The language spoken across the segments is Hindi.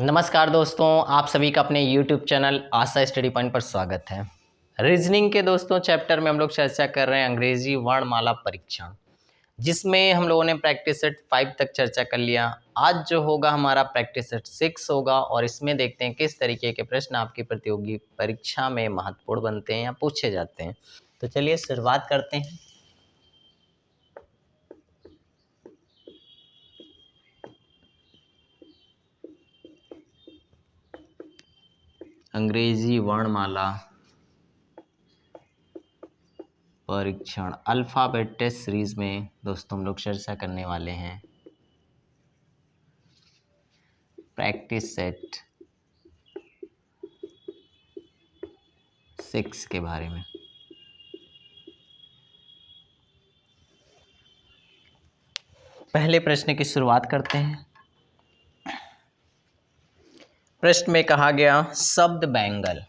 नमस्कार दोस्तों, आप सभी का अपने YouTube चैनल आशा स्टडी पॉइंट पर स्वागत है। रीजनिंग के दोस्तों चैप्टर में हम लोग चर्चा कर रहे हैं अंग्रेजी वर्णमाला परीक्षण, जिसमें हम लोगों ने प्रैक्टिस सेट 5 तक चर्चा कर लिया। आज जो होगा हमारा प्रैक्टिस सेट 6 होगा और इसमें देखते हैं किस तरीके के प्रश्न आपकी प्रतियोगी परीक्षा में महत्वपूर्ण बनते हैं या पूछे जाते हैं। तो चलिए शुरुआत करते हैं। अंग्रेजी वर्णमाला परीक्षण अल्फ़ाबेट टेस्ट सीरीज में दोस्तों हम लोग चर्चा करने वाले हैं प्रैक्टिस सेट 6 के बारे में। पहले प्रश्न की शुरुआत करते हैं। प्रश्न में कहा गया शब्द बैंगल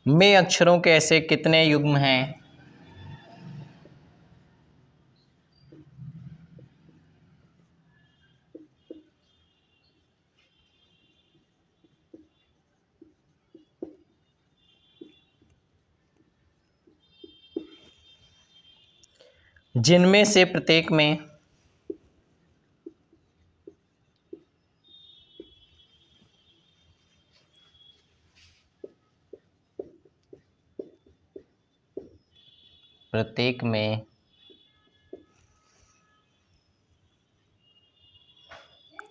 में अक्षरों के ऐसे कितने युग्म हैं जिनमें से प्रत्येक में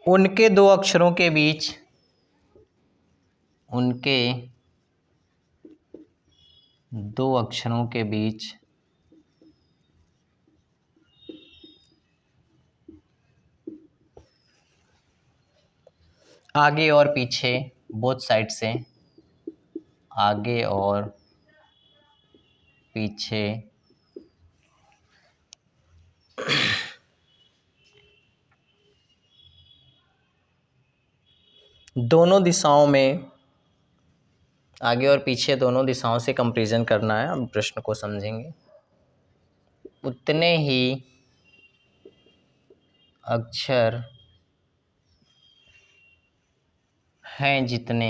उनके दो अक्षरों के बीच आगे और पीछे बोथ साइड से आगे और पीछे दोनों दिशाओं में आगे और पीछे दोनों दिशाओं से कंपैरिजन करना है। हम प्रश्न को समझेंगे। उतने ही अक्षर हैं जितने,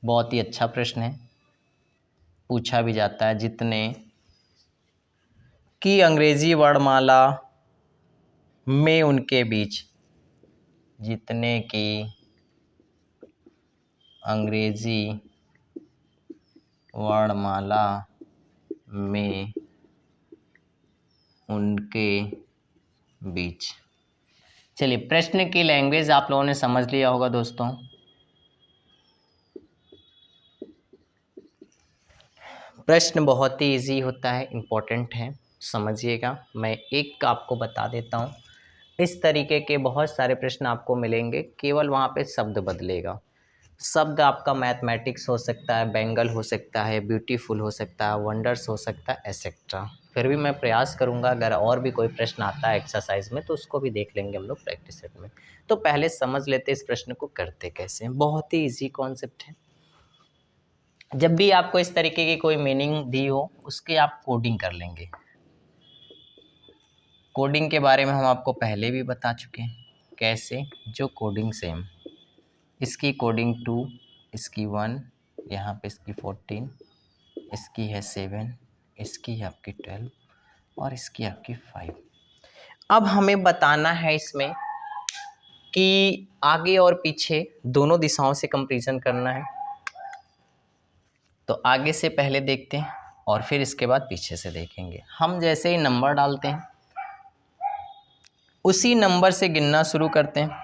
बहुत ही अच्छा प्रश्न है, पूछा भी जाता है, जितने की अंग्रेजी वर्णमाला में उनके बीच, जितने की अंग्रेजी वर्णमाला में उनके बीच। चलिए, प्रश्न की लैंग्वेज आप लोगों ने समझ लिया होगा दोस्तों। प्रश्न बहुत ही इजी होता है, इम्पोर्टेंट है, समझिएगा। मैं एक आपको बता देता हूँ। इस तरीके के बहुत सारे प्रश्न आपको मिलेंगे, केवल वहाँ पे शब्द बदलेगा। शब्द आपका मैथमेटिक्स हो सकता है, बेंगल हो सकता है, ब्यूटीफुल हो सकता है, वंडर्स हो सकता है, एसेट्रा। फिर भी मैं प्रयास करूंगा, अगर और भी कोई प्रश्न आता है एक्सरसाइज में तो उसको भी देख लेंगे हम लोग प्रैक्टिस सेट में। तो पहले समझ लेते इस प्रश्न को करते कैसे हैं। बहुत ही इजी कॉन्सेप्ट है। जब भी आपको इस तरीके की कोई मीनिंग दी हो, उसकी आप कोडिंग कर लेंगे। कोडिंग के बारे में हम आपको पहले भी बता चुके हैं कैसे, जो कोडिंग सेम। इसकी कोडिंग 2, इसकी 1, यहाँ पे इसकी 14, इसकी है 7, इसकी है आपकी 12 और इसकी आपकी 5। अब हमें बताना है इसमें कि आगे और पीछे दोनों दिशाओं से कंपैरिजन करना है। तो आगे से पहले देखते हैं और फिर इसके बाद पीछे से देखेंगे। हम जैसे ही नंबर डालते हैं, उसी नंबर से गिनना शुरू करते हैं।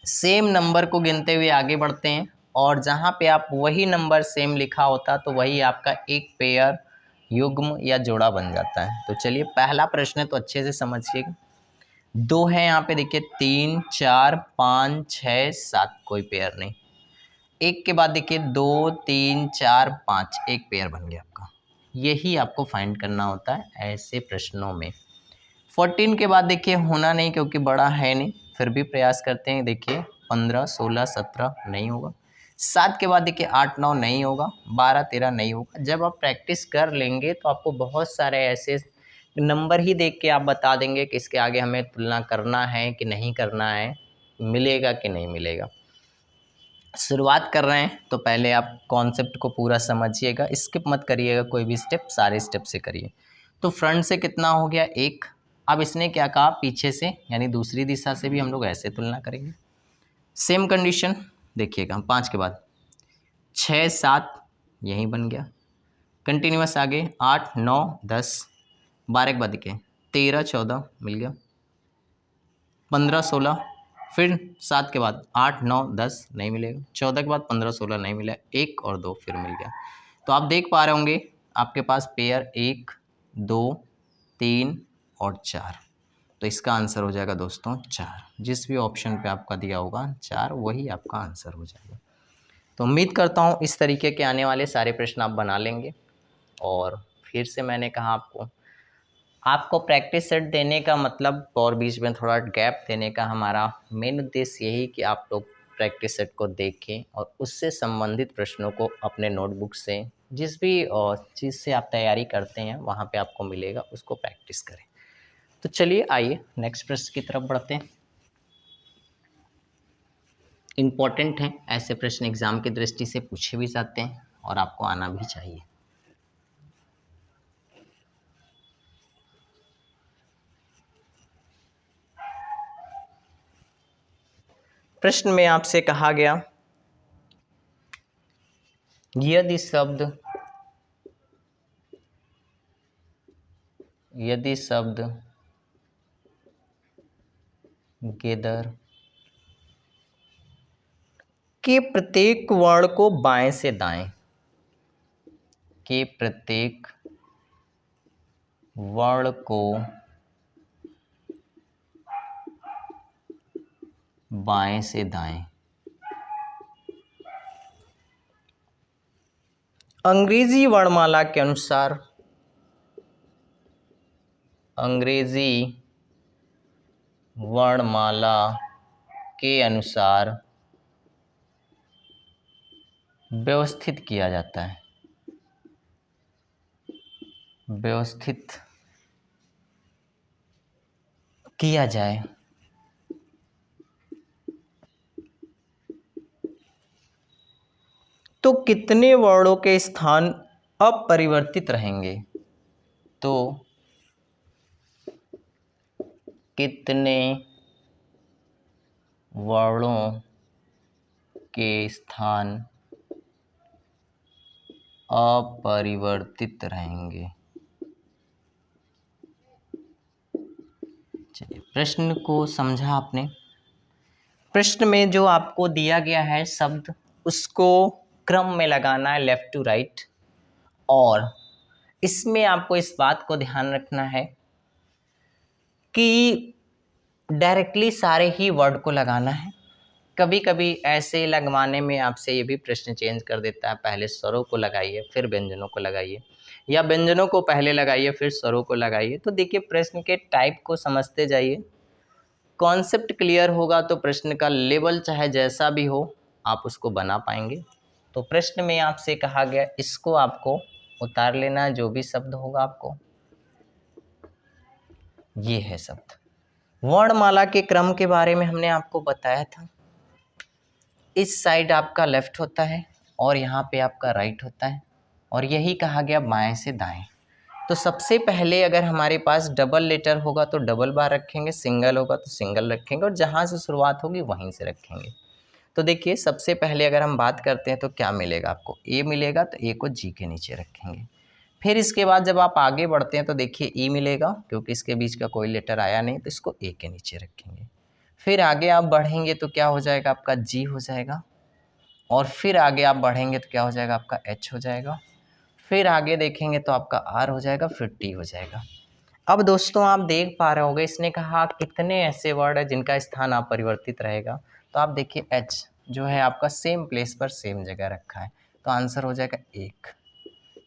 सेम नंबर को गिनते हुए आगे बढ़ते हैं और जहाँ पे आप वही नंबर सेम लिखा होता तो वही आपका एक पेयर, युग्म या जोड़ा बन जाता है। तो चलिए, पहला प्रश्न है तो अच्छे से समझिएगा। 2 है यहाँ पे, देखिए 3, 4, 5, 6, 7, कोई पेयर नहीं। 1 के बाद देखिए 2, 3, 4, 5, एक पेयर बन गया आपका। यही आपको फाइंड करना होता है ऐसे प्रश्नों में। 14 के बाद देखिए होना नहीं, क्योंकि बड़ा है नहीं, फिर भी प्रयास करते हैं। देखिए 15, 16, 17 नहीं होगा। 7 के बाद देखिए 8 9 नहीं होगा, 12 13 नहीं होगा। जब आप प्रैक्टिस कर लेंगे तो आपको बहुत सारे ऐसे नंबर ही देख के आप बता देंगे कि इसके आगे हमें तुलना करना है कि नहीं करना है, मिलेगा कि नहीं मिलेगा। शुरुआत कर रहे हैं तो पहले आप कॉन्सेप्ट को पूरा समझिएगा, स्किप मत करिएगा कोई भी स्टेप, सारे स्टेप से करिए। तो फ्रंट से कितना हो गया 1। अब इसने क्या कहा, पीछे से यानी दूसरी दिशा से भी हम लोग ऐसे तुलना करेंगे। सेम कंडीशन देखिएगा, 5 के बाद 6 7 यहीं बन गया, कंटिन्यूअस आगे 8 9 10, 12 के बाद देखिए 13 14 मिल गया, 15 16, फिर 7 के बाद 8 9 10 नहीं मिलेगा, 14 के बाद 15 16 नहीं मिला, 1 और 2 फिर मिल गया। तो आप देख पा रहे होंगे आपके पास पेयर 1 2 3 और 4। तो इसका आंसर हो जाएगा दोस्तों 4। जिस भी ऑप्शन पे आपका दिया होगा 4 वही आपका आंसर हो जाएगा। तो उम्मीद करता हूँ इस तरीके के आने वाले सारे प्रश्न आप बना लेंगे। और फिर से मैंने कहा आपको प्रैक्टिस सेट देने का मतलब और बीच में थोड़ा गैप देने का हमारा मेन उद्देश्य यही कि आप लोग प्रैक्टिस सेट को देखें और उससे संबंधित प्रश्नों को अपने नोटबुक से, जिस भी चीज़ से आप तैयारी करते हैं वहाँ पे आपको मिलेगा, उसको प्रैक्टिस करें। तो चलिए आइए नेक्स्ट प्रश्न की तरफ बढ़ते हैं। इम्पॉर्टेंट हैं ऐसे प्रश्न, एग्जाम की दृष्टि से पूछे भी जाते हैं और आपको आना भी चाहिए। प्रश्न में आपसे कहा गया यदि शब्द गेदर के प्रत्येक वर्ण को बाएं से दाएं, के प्रत्येक वर्ण को बाएं से दाएं अंग्रेजी वर्णमाला के अनुसार, अंग्रेजी वर्णमाला के अनुसार व्यवस्थित किया जाता है, व्यवस्थित किया जाए तो कितने वर्णों के स्थान अपरिवर्तित रहेंगे। तो कितने वर्णों के स्थान अपरिवर्तित रहेंगे। चलिए प्रश्न को समझा आपने। प्रश्न में जो आपको दिया गया है शब्द, उसको क्रम में लगाना है लेफ्ट टू राइट, और इसमें आपको इस बात को ध्यान रखना है कि डायरेक्टली सारे ही वर्ड को लगाना है। कभी कभी ऐसे लगवाने में आपसे ये भी प्रश्न चेंज कर देता है, पहले स्वरों को लगाइए फिर व्यंजनों को लगाइए, या व्यंजनों को पहले लगाइए फिर स्वरों को लगाइए। तो देखिए प्रश्न के टाइप को समझते जाइए, कॉन्सेप्ट क्लियर होगा तो प्रश्न का लेवल चाहे जैसा भी हो आप उसको बना पाएंगे। तो प्रश्न में आपसे कहा गया इसको आपको उतार लेना है, जो भी शब्द होगा आपको, ये है शब्द। वर्णमाला के क्रम के बारे में हमने आपको बताया था, इस साइड आपका लेफ्ट होता है और यहाँ पे आपका राइट होता है, और यही कहा गया बाएं से दाएं। तो सबसे पहले अगर हमारे पास डबल लेटर होगा तो डबल बार रखेंगे, सिंगल होगा तो सिंगल रखेंगे, और जहाँ से शुरुआत होगी वहीं से रखेंगे। तो देखिए सबसे पहले अगर हम बात करते हैं तो क्या मिलेगा आपको, ए मिलेगा, तो ए को जी के नीचे रखेंगे। फिर इसके बाद जब आप आगे बढ़ते हैं तो देखिए ई मिलेगा, क्योंकि इसके बीच का कोई लेटर आया नहीं तो इसको ए के नीचे रखेंगे। फिर आगे आप बढ़ेंगे तो क्या हो जाएगा आपका जी हो जाएगा, और फिर आगे आप बढ़ेंगे तो क्या हो जाएगा आपका एच हो जाएगा, फिर आगे देखेंगे तो आपका आर हो जाएगा, फिर टी हो जाएगा। अब दोस्तों आप देख पा रहे होंगे इसने कहा कितने ऐसे वर्ड है जिनका स्थान अपरिवर्तित रहेगा। तो आप देखिए एच जो है आपका सेम प्लेस पर सेम जगह रखा है, तो आंसर हो जाएगा एक।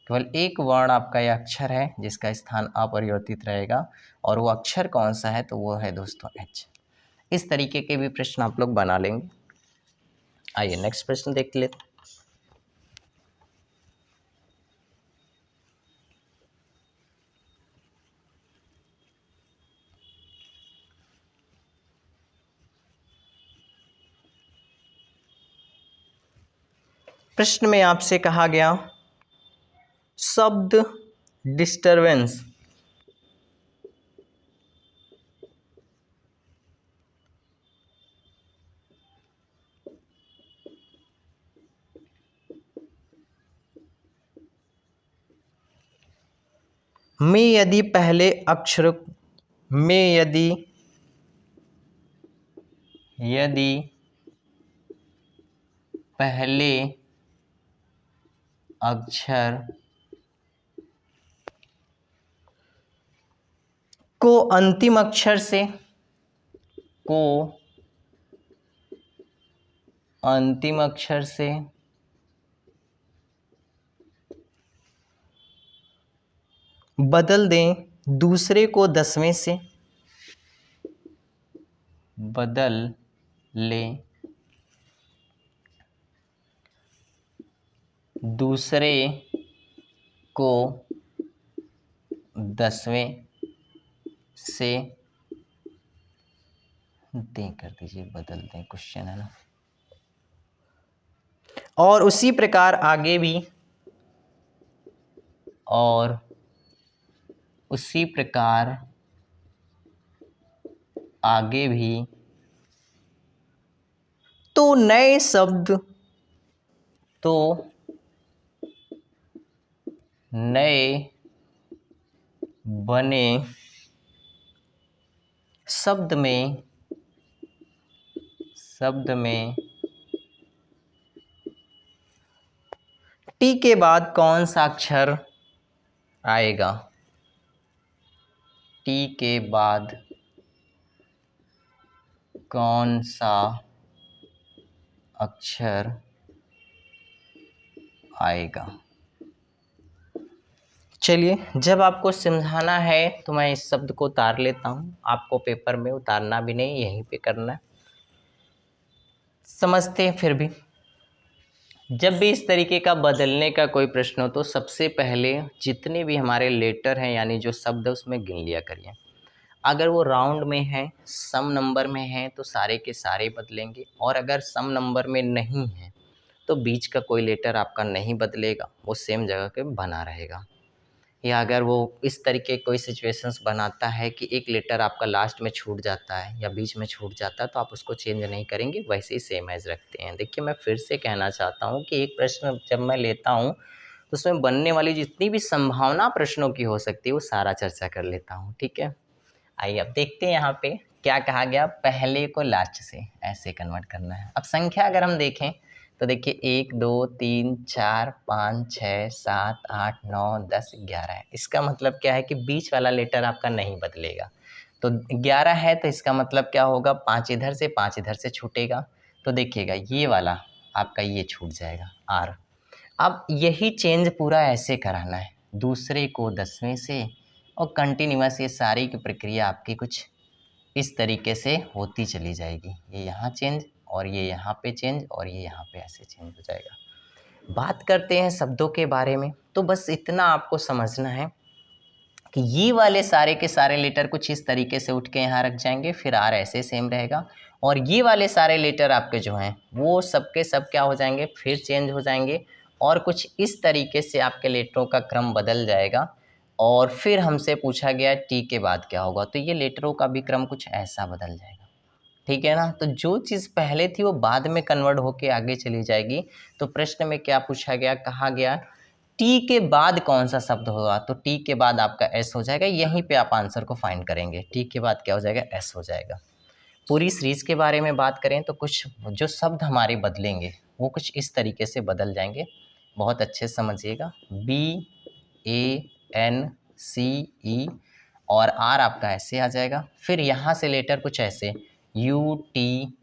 केवल एक वर्ण आपका यह अक्षर है जिसका स्थान अपरिवर्तित रहेगा, और वो अक्षर कौन सा है, तो वो है दोस्तों एच। इस तरीके के भी प्रश्न आप लोग बना लेंगे। आइए नेक्स्ट प्रश्न देख लेते हैं। प्रश्न में आपसे कहा गया शब्द डिस्टरबेंस में यदि पहले अक्षर में यदि पहले अक्षर को अंतिम अक्षर से बदल दें, दूसरे को 10वें से बदल लें, दूसरे को 10वें से दें, कर दीजिए, बदल दें क्वेश्चन है ना। और उसी प्रकार आगे भी, और उसी प्रकार आगे भी, तो नए शब्द, तो नए बने शब्द में टी के बाद कौन सा अक्षर आएगा? टी के बाद कौन सा अक्षर आएगा? चलिए, जब आपको समझाना है तो मैं इस शब्द को उतार लेता हूँ, आपको पेपर में उतारना भी नहीं, यहीं पे करना है। समझते हैं फिर भी। जब भी इस तरीके का बदलने का कोई प्रश्न हो तो सबसे पहले जितने भी हमारे लेटर हैं यानी जो शब्द है उसमें गिन लिया करिए। अगर वो राउंड में है, सम नंबर में है तो सारे के सारे बदलेंगे, और अगर सम नंबर में नहीं है तो बीच का कोई लेटर आपका नहीं बदलेगा, वो सेम जगह पे बना रहेगा। या अगर वो इस तरीके कोई सिचुएशंस बनाता है कि एक लेटर आपका लास्ट में छूट जाता है या बीच में छूट जाता है तो आप उसको चेंज नहीं करेंगे, वैसे ही सेम एज रखते हैं। देखिए, मैं फिर से कहना चाहता हूँ कि एक प्रश्न जब मैं लेता हूँ तो उसमें बनने वाली जितनी भी संभावना प्रश्नों की हो सकती है वो सारा चर्चा कर लेता हूँ, ठीक है। आइए अब देखते हैं यहाँ पे क्या कहा गया, पहले को लास्ट से ऐसे कन्वर्ट करना है। अब संख्या अगर हम देखें तो देखिए 1 2 3 4 5 6 7 8 9 10 11 है। इसका मतलब क्या है कि बीच वाला लेटर आपका नहीं बदलेगा। तो 11 है तो इसका मतलब क्या होगा, 5 इधर से 5 इधर से छूटेगा। तो देखिएगा ये वाला आपका ये छूट जाएगा आर। अब यही चेंज पूरा ऐसे कराना है, दूसरे को 10वें से, और कंटिन्यूअस ये सारी की प्रक्रिया आपकी कुछ इस तरीके से होती चली जाएगी। ये यहाँ चेंज, और ये यहाँ पे चेंज, और ये यहाँ पे ऐसे चेंज हो जाएगा। बात करते हैं शब्दों के बारे में, तो बस इतना आपको समझना है कि ये वाले सारे के सारे लेटर कुछ इस तरीके से उठ के यहाँ रख जाएंगे, फिर आर ऐसे सेम रहेगा, और ये वाले सारे लेटर आपके जो हैं वो सबके सब क्या हो जाएंगे, फिर चेंज हो जाएंगे, और कुछ इस तरीके से आपके लेटरों का क्रम बदल जाएगा। और फिर हमसे पूछा गया टी के बाद क्या होगा, तो ये लेटरों का भी क्रम कुछ ऐसा बदल जाएगा, ठीक है ना। तो जो चीज़ पहले थी वो बाद में कन्वर्ट होके आगे चली जाएगी। तो प्रश्न में क्या पूछा गया, कहा गया टी के बाद कौन सा शब्द होगा, तो टी के बाद आपका एस हो जाएगा। यहीं पे आप आंसर को फाइंड करेंगे, टी के बाद क्या हो जाएगा, एस हो जाएगा। पूरी सीरीज के बारे में बात करें तो कुछ जो शब्द हमारे बदलेंगे वो कुछ इस तरीके से बदल जाएंगे, बहुत अच्छे से समझिएगा। बी ए एन सी ई और आर आपका ऐसे आ जाएगा, फिर यहाँ से लेटर कुछ ऐसे यू टी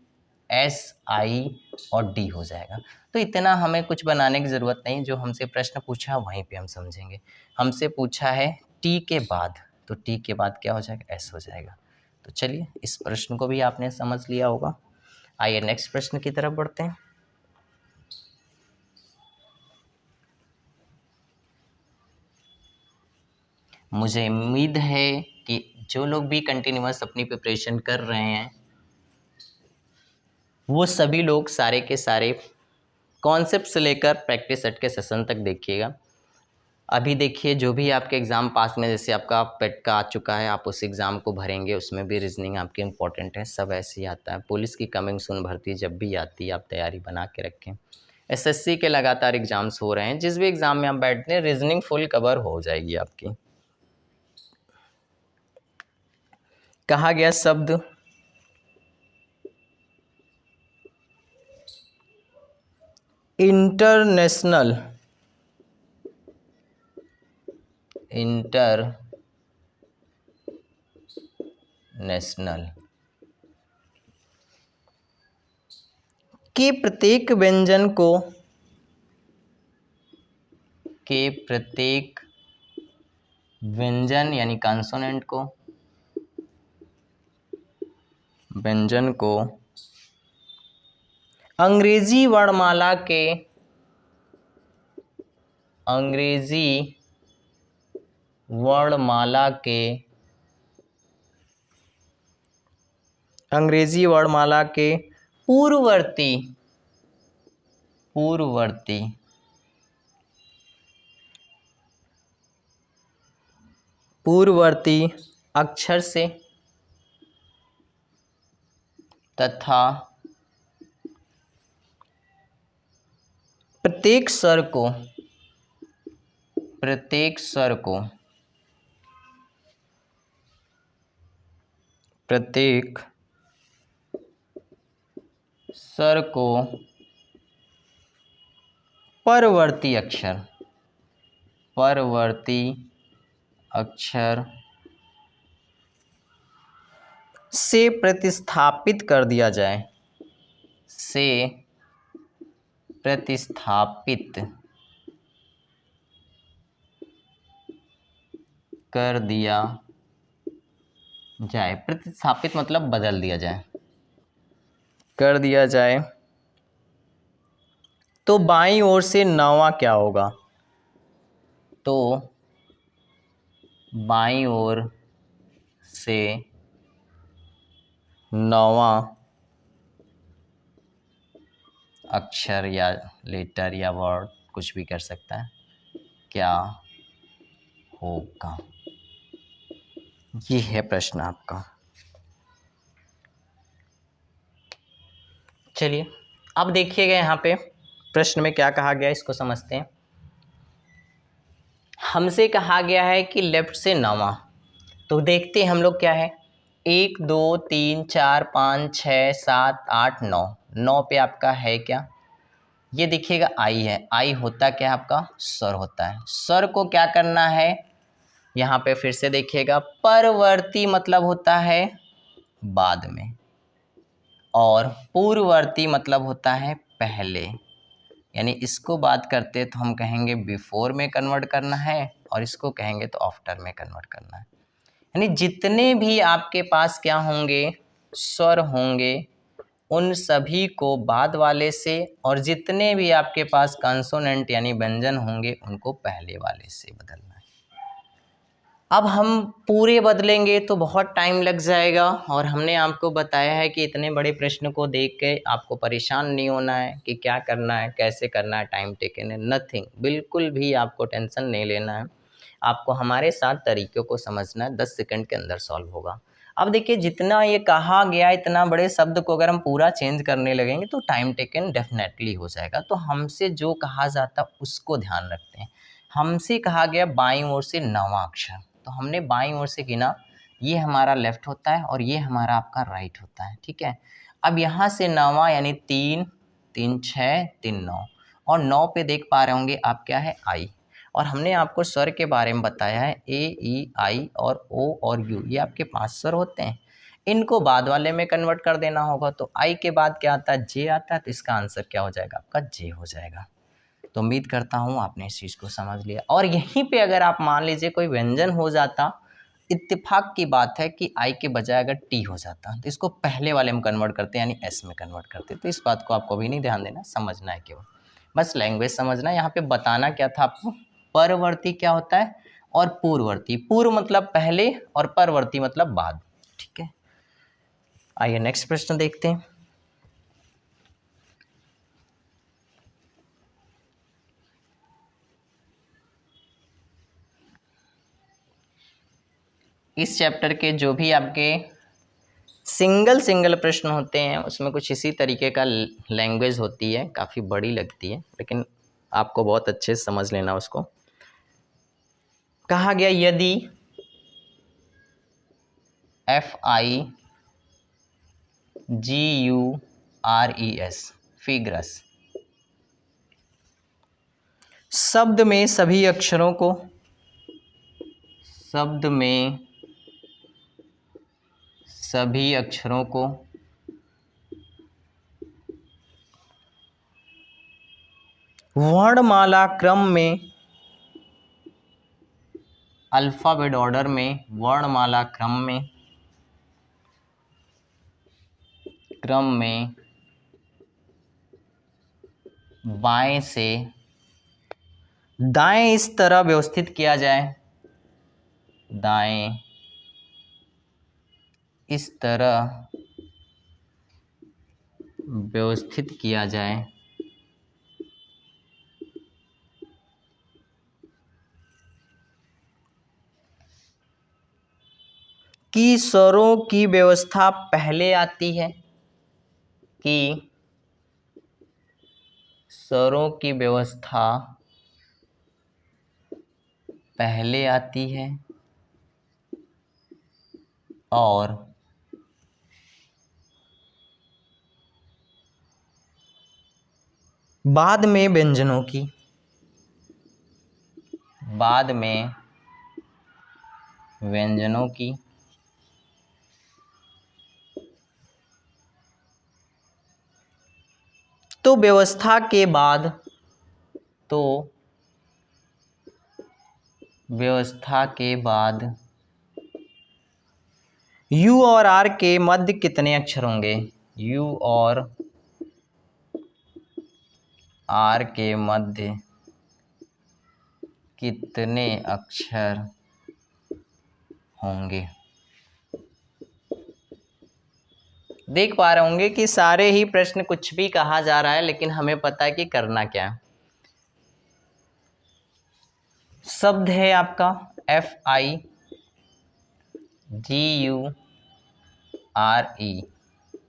एस आई और डी हो जाएगा। तो इतना हमें कुछ बनाने की ज़रूरत नहीं, जो हमसे प्रश्न पूछा वहीं पे हम समझेंगे। हमसे पूछा है टी के बाद, तो टी के बाद क्या हो जाएगा, एस हो जाएगा। तो चलिए इस प्रश्न को भी आपने समझ लिया होगा। आइए नेक्स्ट प्रश्न की तरफ बढ़ते हैं। मुझे उम्मीद है कि जो लोग भी कंटिन्यूअस अपनी प्रिपरेशन कर रहे हैं वो सभी लोग सारे के सारे कॉन्सेप्ट से लेकर प्रैक्टिस सेट के सेशन तक देखिएगा। अभी देखिए जो भी आपके एग्ज़ाम पास में, जैसे आपका पेट का आ चुका है, आप उस एग्ज़ाम को भरेंगे, उसमें भी रीजनिंग आपकी इम्पोर्टेंट है, सब ऐसे ही आता है। पुलिस की कमिंग सून भर्ती जब भी आती है आप तैयारी बना के रखें। एसएससी के लगातार एग्ज़ाम्स हो रहे हैं, जिस भी एग्ज़ाम में आप बैठते हैं रीजनिंग फुल कवर हो जाएगी आपकी। कहा गया शब्द इंटरनेशनल के प्रत्येक व्यंजन को यानी कॉन्सोनेंट को, व्यंजन को अंग्रेजी वर्णमाला के पूर्ववर्ती अक्षर से तथा प्रत्येक स्वर को परवर्ती अक्षर से प्रतिस्थापित कर दिया जाए, प्रतिस्थापित मतलब बदल दिया जाए, कर दिया जाए। तो बाईं ओर से नौवां क्या होगा? तो बाईं ओर से नौवां अक्षर या लेटर या वर्ड कुछ भी कर सकता है, क्या होगा? ये है प्रश्न आपका। चलिए अब देखिएगा यहाँ पे प्रश्न में क्या कहा गया, इसको समझते हैं। हमसे कहा गया है कि लेफ्ट से नौवां, तो देखते हैं हम लोग क्या है। 1 2 3 4 5 6 7 8 9, 9 पे आपका है क्या? ये देखिएगा आई है। आई होता क्या है आपका? स्वर होता है। स्वर को क्या करना है, यहाँ पे फिर से देखिएगा, परवर्ती मतलब होता है बाद में, और पूर्ववर्ती मतलब होता है पहले। यानी इसको बात करते तो हम कहेंगे बिफोर में कन्वर्ट करना है, और इसको कहेंगे तो आफ्टर में कन्वर्ट करना है। यानी जितने भी आपके पास क्या होंगे, स्वर होंगे, उन सभी को बाद वाले से, और जितने भी आपके पास कॉन्सोनेंट यानी व्यंजन होंगे उनको पहले वाले से बदलना है। अब हम पूरे बदलेंगे तो बहुत टाइम लग जाएगा, और हमने आपको बताया है कि इतने बड़े प्रश्न को देख के आपको परेशान नहीं होना है कि क्या करना है, कैसे करना है, टाइम टेकन है, नथिंग, बिल्कुल भी आपको टेंशन नहीं लेना है। आपको हमारे साथ तरीक़ों को समझना है, 10 सेकंड के अंदर सॉल्व होगा। अब देखिए जितना ये कहा गया, इतना बड़े शब्द को अगर हम पूरा चेंज करने लगेंगे तो टाइम टेकन डेफिनेटली हो जाएगा। तो हमसे जो कहा जाता उसको ध्यान रखते हैं। हमसे कहा गया बाईं ओर से 9वां अक्षर, तो हमने बाईं ओर से गिना, ये हमारा लेफ्ट होता है और ये हमारा आपका राइट होता है, ठीक है। अब यहाँ से 9वां यानी 3 3 6 3 9, और 9 पे देख पा रहे होंगे आप क्या है, आई। और हमने आपको स्वर के बारे में बताया है, ए ई आई और ओ और यू, ये आपके 5 स्वर होते हैं। इनको बाद वाले में कन्वर्ट कर देना होगा, तो आई के बाद क्या आता है, जे आता है, तो इसका आंसर क्या हो जाएगा आपका, जे हो जाएगा। तो उम्मीद करता हूँ आपने इस चीज़ को समझ लिया। और यहीं पे अगर आप मान लीजिए कोई व्यंजन हो जाता, इत्तेफाक की बात है कि आई के बजाय अगर टी हो जाता, तो इसको पहले वाले में कन्वर्ट करते हैं, यानी एस में कन्वर्ट करते। तो इस बात को आपको भी नहीं ध्यान देना, समझना है केवल, बस लैंग्वेज समझना है। यहाँ पे बताना क्या था आपको, परवर्ती क्या होता है और पूर्ववर्ती। पूर्व मतलब पहले और परवर्ती मतलब बाद। ठीक है, आइए नेक्स्ट प्रश्न देखते हैं। इस चैप्टर के जो भी आपके सिंगल प्रश्न होते हैं उसमें कुछ इसी तरीके का लैंग्वेज होती है, काफ़ी बड़ी लगती है, लेकिन आपको बहुत अच्छे से समझ लेना उसको। कहा गया यदि FIGURES फिगरस शब्द में सभी अक्षरों को वर्णमाला क्रम में अल्फाबेट ऑर्डर में वर्णमाला क्रम में बाएं से दाएं इस तरह व्यवस्थित किया जाए, दाएं इस तरह व्यवस्थित किया जाए कि स्वरों की व्यवस्था पहले आती है, कि स्वरों की व्यवस्था पहले आती है और बाद में व्यंजनों की, तो व्यवस्था के बाद U और R के मध्य कितने अक्षर होंगे? U और R के मध्य कितने अक्षर होंगे? देख पा रहे होंगे कि सारे ही प्रश्न कुछ भी कहा जा रहा है, लेकिन हमें पता है कि करना क्या है। शब्द है आपका FIGURE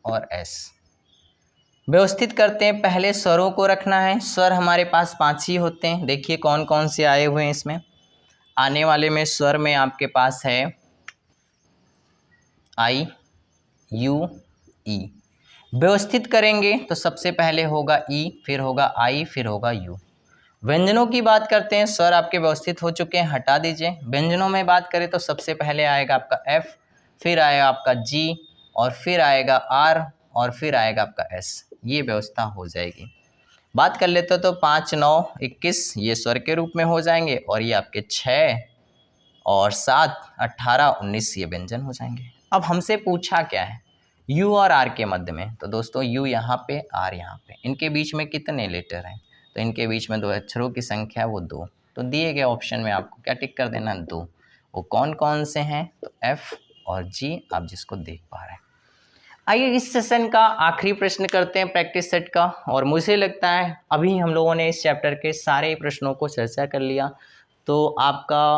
और S। व्यवस्थित करते हैं, पहले स्वरों को रखना है। स्वर हमारे पास 5 ही होते हैं। देखिए कौन कौन से आए हुए हैं इसमें। आने वाले में स्वर में आपके पास है I U E। व्यवस्थित करेंगे तो सबसे पहले होगा E, फिर होगा I, फिर होगा U। व्यंजनों की बात करते हैं, स्वर आपके व्यवस्थित हो चुके हैं, हटा दीजिए। व्यंजनों में बात करें तो सबसे पहले आएगा आपका F, फिर आएगा आपका G, और फिर आएगा R, और फिर आएगा आपका S। ये व्यवस्था हो जाएगी। बात कर लेते तो 5, 9, 21 ये स्वर के रूप में हो जाएंगे, और ये आपके 6 और 7, 18, 19 ये व्यंजन हो जाएंगे। अब हमसे पूछा क्या है, U और R के मध्य में, तो दोस्तों U यहाँ पे, R यहाँ पे, इनके बीच में कितने लेटर हैं? तो इनके बीच में 2 अक्षरों की संख्या है वो 2। तो दिए गए ऑप्शन में आपको क्या टिक कर देना, 2। वो कौन कौन से हैं? तो F और G आप जिसको देख पा रहे हैं। आइए इस सेशन का आखिरी प्रश्न करते हैं प्रैक्टिस सेट का। और मुझे लगता है अभी हम लोगों ने इस चैप्टर के सारे प्रश्नों को चर्चा कर लिया, तो आपका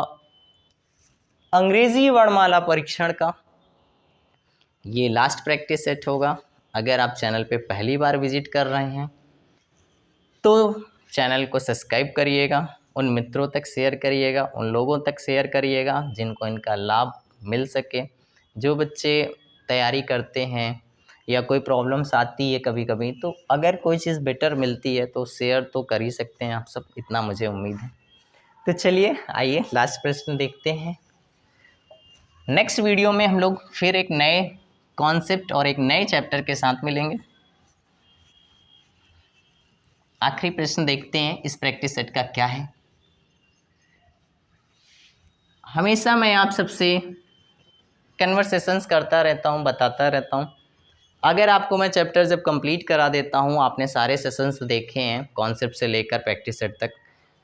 अंग्रेजी वर्णमाला परीक्षण का ये लास्ट प्रैक्टिस सेट होगा। अगर आप चैनल पे पहली बार विजिट कर रहे हैं तो चैनल को सब्सक्राइब करिएगा, उन मित्रों तक शेयर करिएगा, उन लोगों तक शेयर करिएगा जिनको इनका लाभ मिल सके। जो बच्चे तैयारी करते हैं या कोई प्रॉब्लम्स आती है कभी कभी, तो अगर कोई चीज़ बेटर मिलती है तो शेयर तो कर ही सकते हैं आप सब, इतना मुझे उम्मीद है। तो चलिए आइए लास्ट प्रश्न देखते हैं। नेक्स्ट वीडियो में हम लोग फिर एक नए कॉन्सेप्ट और एक नए चैप्टर के साथ मिलेंगे। आखिरी प्रश्न देखते हैं इस प्रैक्टिस सेट का क्या है। हमेशा मैं आप सबसे कन्वर्सेशंस करता रहता हूँ, बताता रहता हूँ। अगर आपको मैं चैप्टर जब कंप्लीट करा देता हूँ, आपने सारे सेशंस देखे हैं कॉन्सेप्ट से लेकर प्रैक्टिस सेट तक,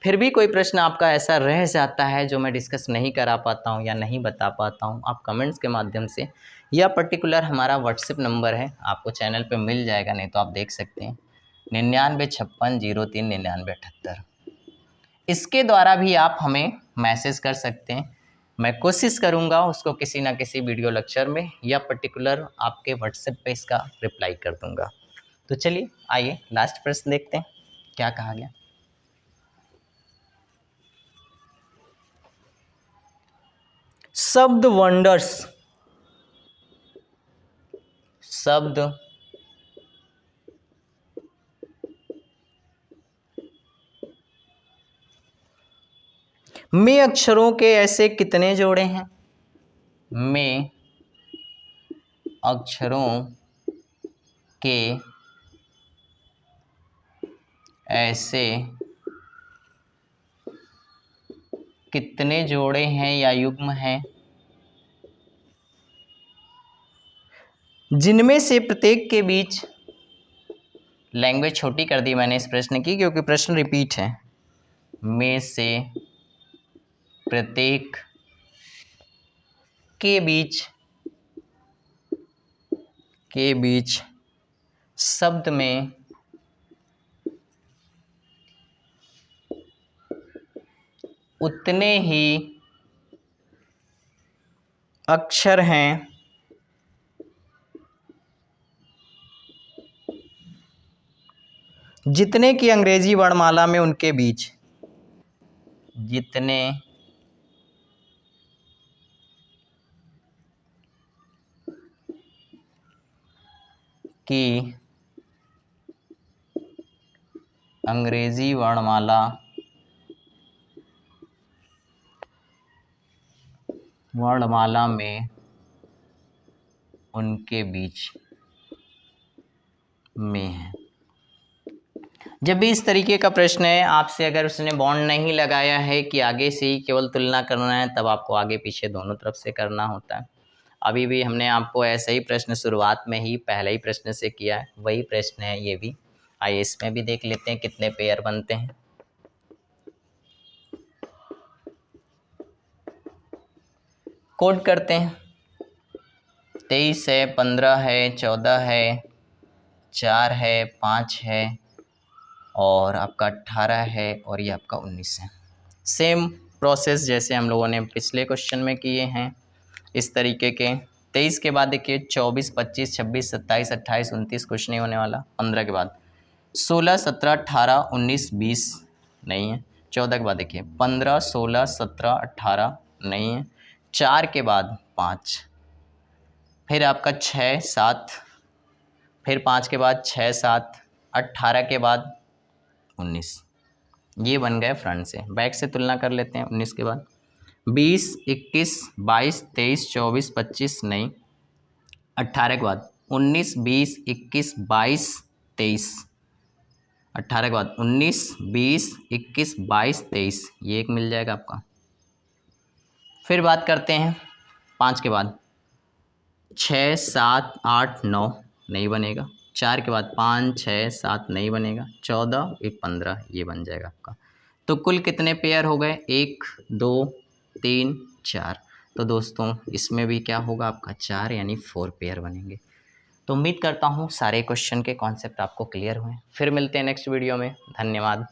फिर भी कोई प्रश्न आपका ऐसा रह जाता है जो मैं डिस्कस नहीं करा पाता हूँ या नहीं बता पाता हूँ, आप कमेंट्स के माध्यम से या पर्टिकुलर हमारा व्हाट्सएप नंबर है, आपको चैनल पे मिल जाएगा, नहीं तो आप देख सकते हैं 9956039978। इसके द्वारा भी आप हमें मैसेज कर सकते हैं। मैं कोशिश करूँगा उसको किसी ना किसी वीडियो लेक्चर में या पर्टिकुलर आपके व्हाट्सएप पे इसका रिप्लाई कर दूँगा। तो चलिए आइए लास्ट प्रश्न देखते हैं क्या कहा गया। शब्द वंडर्स, शब्द में अक्षरों के ऐसे कितने जोड़े हैं? में अक्षरों के ऐसे कितने जोड़े हैं या युग्म हैं जिनमें से प्रत्येक के बीच, लैंग्वेज छोटी कर दी मैंने इस प्रश्न की क्योंकि प्रश्न रिपीट है, में से प्रत्येक के बीच शब्द में उतने ही अक्षर हैं जितने की अंग्रेजी वर्णमाला में उनके बीच, जितने की अंग्रेजी वर्णमाला में उनके बीच में है। जब भी इस तरीके का प्रश्न है आपसे, अगर उसने बॉन्ड नहीं लगाया है कि आगे से ही केवल तुलना करना है, तब आपको आगे पीछे दोनों तरफ से करना होता है। अभी भी हमने आपको ऐसा ही प्रश्न शुरुआत में ही पहले ही प्रश्न से किया है, वही प्रश्न है ये भी। आइए इसमें भी देख लेते हैं कितने पेयर बनते हैं। कोड करते हैं। 23 है, 15 है, 14 है, 4 है, 5 है और आपका 18 है और ये आपका 19 है। सेम प्रोसेस जैसे हम लोगों ने पिछले क्वेश्चन में किए हैं इस तरीके के। 23 के बाद देखिए 24, 25, 26, 27, 28, 29 कुछ नहीं होने वाला। 15 के बाद 16, 17, 18, 19, 20 नहीं है। 14 के बाद देखिए 15, 16, 17, 18 नहीं है। 4 के बाद 5, फिर आपका 6, 7, फिर 5 के बाद 6, 7, 18 के बाद 19। ये बन गए फ्रंट से। बैक से तुलना कर लेते हैं। 19 के बाद 20, 21, 22, 23, 24, 25 नहीं। 18 के बाद 19, 20, 21, 22, 23। 18 के बाद 19, 20, 21, 22, 23, ये एक मिल जाएगा आपका। फिर बात करते हैं 5 के बाद 6, 7, 8, 9 नहीं बनेगा। 4 के बाद 5, 6, 7 नहीं बनेगा। 14, 15 ये बन जाएगा आपका। तो कुल कितने पेयर हो गए? 1, 2, 3, 4। तो दोस्तों इसमें भी क्या होगा आपका 4 यानी 4 पेयर बनेंगे। तो उम्मीद करता हूँ सारे क्वेश्चन के कॉन्सेप्ट आपको क्लियर हुए। फिर मिलते हैं नेक्स्ट वीडियो में। धन्यवाद।